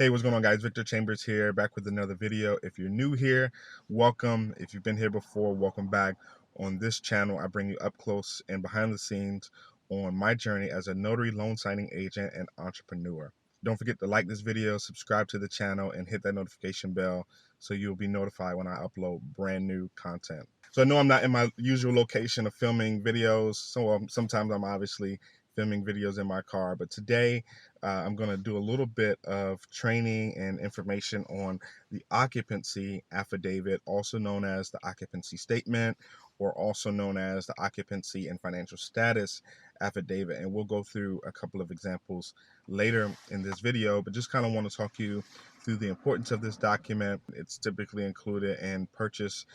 Hey, what's going on, guys? Victor Chambers here, back with another video. If you're new here, welcome. If you've been here before, welcome back. On this channel, I bring you up close and behind the scenes on my journey as a notary, loan signing agent, and entrepreneur. Don't forget to like this video, subscribe to the channel, and hit that notification bell so you'll be notified when I upload brand new content. So I know I'm not in my usual location of filming videos, so sometimes I'm obviously filming videos in my car, but today I'm going to do a little bit of training and information on the occupancy affidavit, also known as the occupancy statement, or also known as the occupancy and financial status affidavit. And we'll go through a couple of examples later in this video, but just kind of want to talk you through the importance of this document. It's typically included in purchase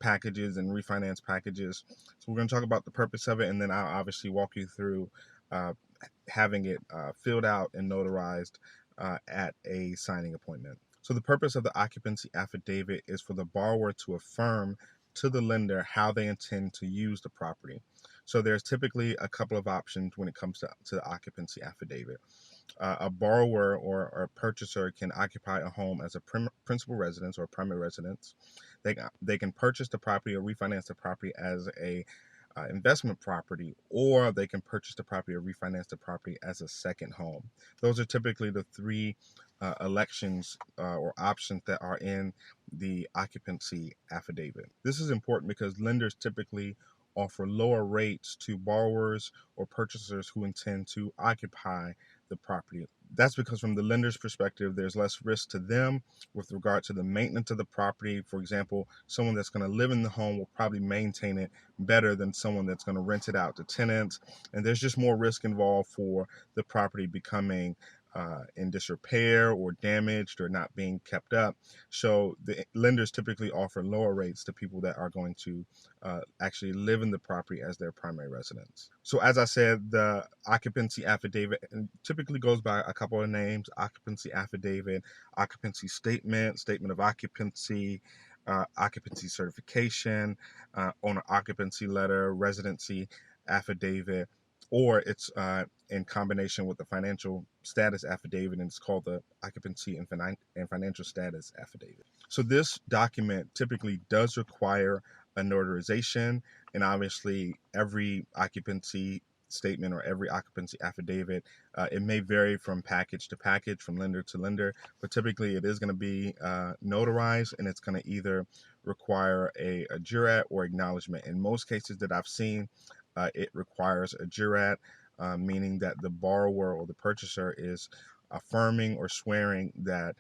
packages and refinance packages. So we're going to talk about the purpose of it, and then I'll obviously walk you through having it filled out and notarized at a signing appointment. So the purpose of the occupancy affidavit is for the borrower to affirm to the lender how they intend to use the property. So there's typically a couple of options when it comes to the occupancy affidavit. A borrower or a purchaser can occupy a home as a principal residence or primary residence. They can purchase the property or refinance the property as a investment property, or they can purchase the property or refinance the property as a second home. Those are typically the three elections or options that are in the occupancy affidavit. This is important because lenders typically offer lower rates to borrowers or purchasers who intend to occupy the property. That's because from the lender's perspective, there's less risk to them with regard to the maintenance of the property. For example, someone that's going to live in the home will probably maintain it better than someone that's going to rent it out to tenants. And there's just more risk involved for the property becoming in disrepair or damaged or not being kept up. So the lenders typically offer lower rates to people that are going to actually live in the property as their primary residence. So as I said, the occupancy affidavit typically goes by a couple of names: occupancy affidavit, occupancy statement, statement of occupancy, occupancy certification, owner occupancy letter, residency affidavit, or it's in combination with the financial status affidavit, and it's called the occupancy and financial status affidavit. So this document typically does require a notarization, and obviously every occupancy statement or every occupancy affidavit, it may vary from package to package, from lender to lender, but typically it is going to be notarized, and it's going to either require a jurat or acknowledgement. In most cases that I've seen, it requires a jurat, meaning that the borrower or the purchaser is affirming or swearing that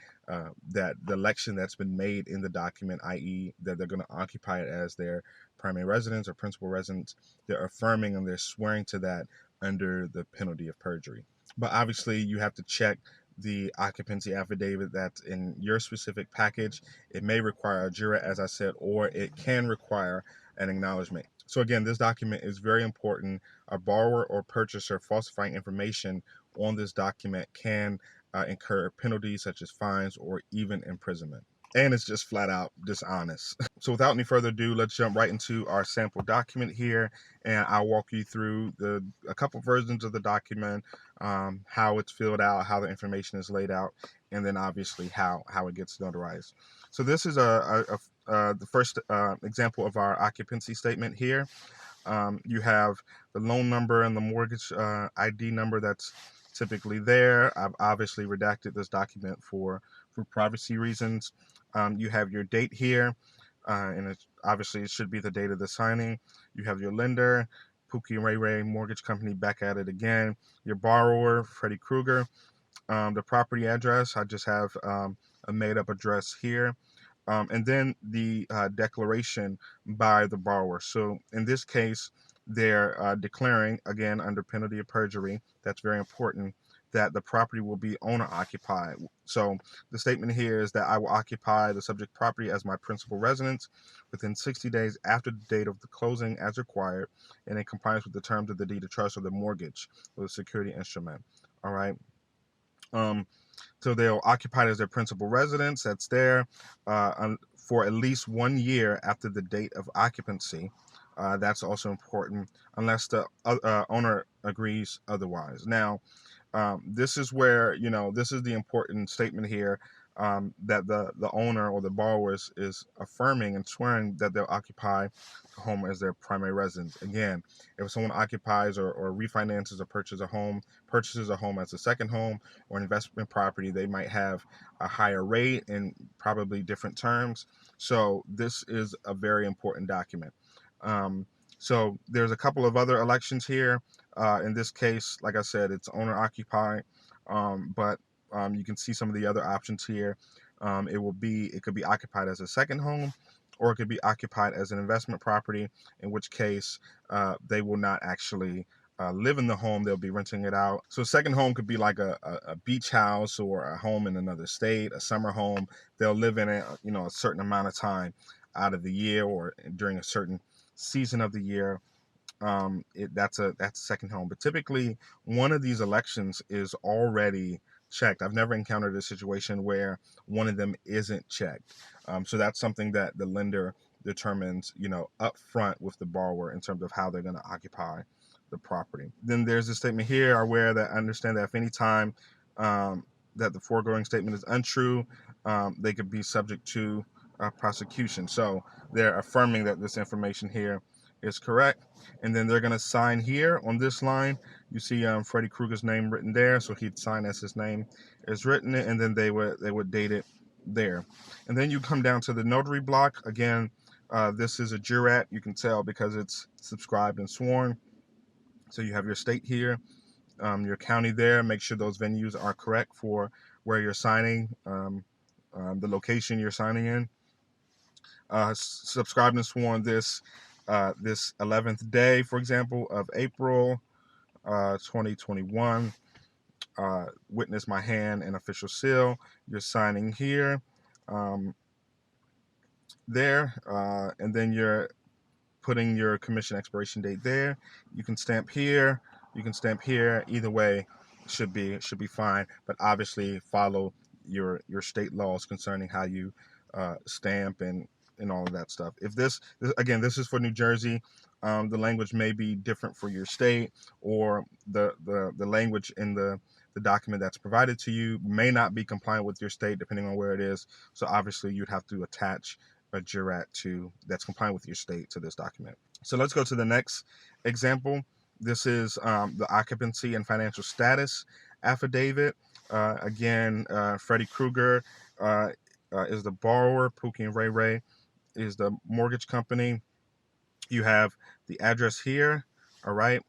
that the election that's been made in the document, i.e. that they're going to occupy it as their primary residence or principal residence, they're affirming and they're swearing to that under the penalty of perjury. But obviously you have to check the occupancy affidavit that's in your specific package. It may require a jurat, as I said, or it can require an acknowledgement. So again, this document is very important. A borrower or purchaser falsifying information on this document can incur penalties such as fines or even imprisonment. And it's just flat out dishonest. So without any further ado, let's jump right into our sample document here, and I'll walk you through a couple versions of the document, how it's filled out, how the information is laid out, and then obviously how it gets notarized. So this is the first example of our occupancy statement here. You have the loan number and the mortgage ID number that's typically there. I've obviously redacted this document for privacy reasons. You have your date here, and obviously it should be the date of the signing. You have your lender, Pookie and Ray Ray Mortgage Company, back at it again. Your borrower, Freddie Krueger. The property address, I just have a made-up address here. And then the declaration by the borrower. So in this case, they're declaring, again, under penalty of perjury, that's very important, that the property will be owner occupied. So the statement here is that I will occupy the subject property as my principal residence within 60 days after the date of the closing as required, and in compliance with the terms of the deed of trust or the mortgage or the security instrument. All right. So they'll occupy it as their principal residence. That's there for at least 1 year after the date of occupancy. That's also important, unless the owner agrees otherwise. Now, This is where, this is the important statement here, that the owner or the borrower is affirming and swearing that they'll occupy the home as their primary residence. Again, if someone occupies or refinances or purchases a home as a second home or an investment property, they might have a higher rate and probably different terms. So this is a very important document. So there's a couple of other elections here. In this case, like I said, it's owner occupied, but you can see some of the other options here. It could be occupied as a second home, or it could be occupied as an investment property, in which case they will not actually live in the home. They'll be renting it out. So a second home could be like a beach house or a home in another state, a summer home. They'll live in it, a certain amount of time out of the year or during a certain season of the year. That's a second home. But typically, one of these elections is already checked. I've never encountered a situation where one of them isn't checked. So that's something that the lender determines, up front with the borrower in terms of how they're going to occupy the property. Then there's a statement here, aware that I understand that if any time that the foregoing statement is untrue, they could be subject to prosecution. So they're affirming that this information here is correct. And then they're going to sign here on this line. You see Freddy Krueger's name written there, so he'd sign as his name is written, and then they would date it there. And then you come down to the notary block. Again, this is a jurat. You can tell because it's subscribed and sworn. So you have your state here, your county there. Make sure those venues are correct for where you're signing, the location you're signing in. Subscribed and sworn this 11th day, for example, of April 2021. Witness my hand and official seal. You're signing here, there, and then you're putting your commission expiration date there. You can stamp here. You can stamp here. Either way, should be fine. But obviously, follow your state laws concerning how you stamp and all of that stuff. If this again, this is for New Jersey. The language may be different for your state, or the language in the document that's provided to you may not be compliant with your state, depending on where it is. So obviously, you'd have to attach a jurat that's compliant with your state to this document. So let's go to the next example. This is the occupancy and financial status affidavit. Again, Freddy Krueger is the borrower. Pookie and Ray Ray is the mortgage company. You have the address here, all right?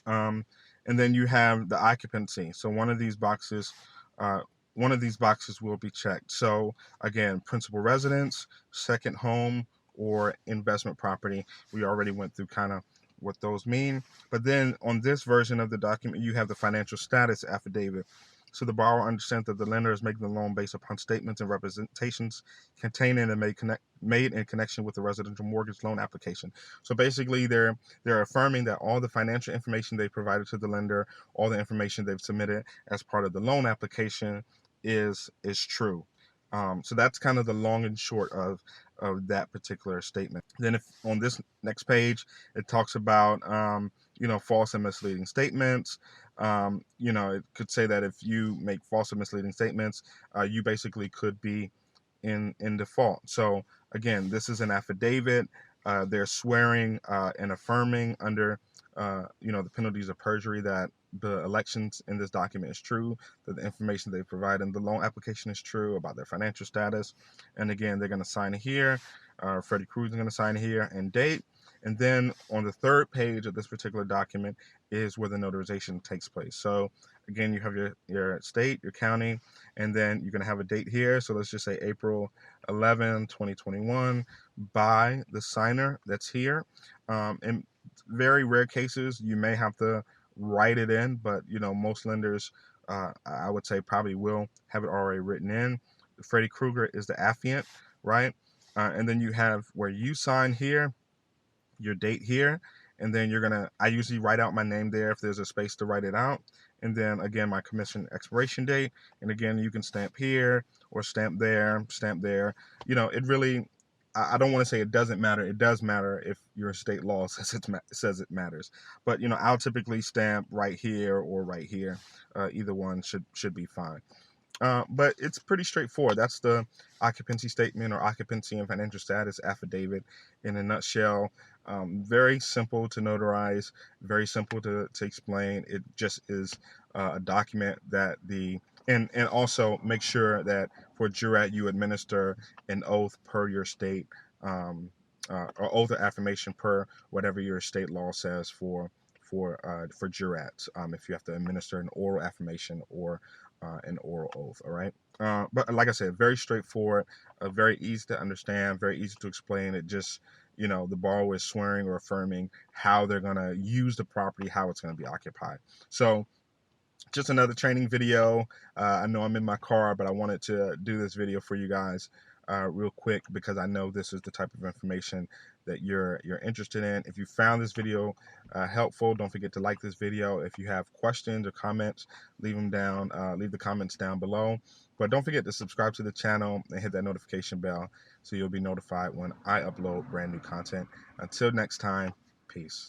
And then you have the occupancy. So one of these boxes will be checked. So again, principal residence, second home, or investment property. We already went through kind of what those mean. But then on this version of the document, you have the financial status affidavit. So the borrower understands that the lender is making the loan based upon statements and representations contained and made in connection with the residential mortgage loan application. So basically, they're affirming that all the financial information they provided to the lender, all the information they've submitted as part of the loan application, is true. So that's kind of the long and short of that particular statement. Then if on this next page, it talks about false and misleading statements. It could say that if you make false or misleading statements, you basically could be in default. So again, this is an affidavit. They're swearing and affirming under the penalties of perjury that the elections in this document is true, that the information they provide in the loan application is true about their financial status. And again, they're going to sign here. Freddy Krueger is going to sign here and date. And then on the third page of this particular document is where the notarization takes place. So again, you have your state, your county, and then you're going to have a date here. So let's just say April 11, 2021 by the signer that's here. In very rare cases, you may have to write it in, but most lenders, I would say, probably will have it already written in. Freddy Krueger is the affiant, right? And then you have where you sign here, your date here, and then I usually write out my name there if there's a space to write it out. And then again, my commission expiration date. And again, you can stamp here or stamp there. It really, I don't want to say it doesn't matter. It does matter if your state law says it matters. But I'll typically stamp right here or right here. Either one should be fine. But it's pretty straightforward. That's the occupancy statement or occupancy and financial status affidavit in a nutshell. Very simple to notarize, very simple to explain. It just is a document that and also make sure that for jurat you administer an oath per your state, or oath or affirmation per whatever your state law says for jurats. If you have to administer an oral affirmation or an oral oath. All right. But like I said, very straightforward, very easy to understand, very easy to explain. It just, the borrower is swearing or affirming how they're going to use the property, how it's going to be occupied. So just another training video. I know I'm in my car, but I wanted to do this video for you guys real quick because I know this is the type of information that you're interested in. If you found this video helpful, don't forget to like this video. If you have questions or comments, leave them down. Leave the comments down below. But don't forget to subscribe to the channel and hit that notification bell so you'll be notified when I upload brand new content. Until next time, peace.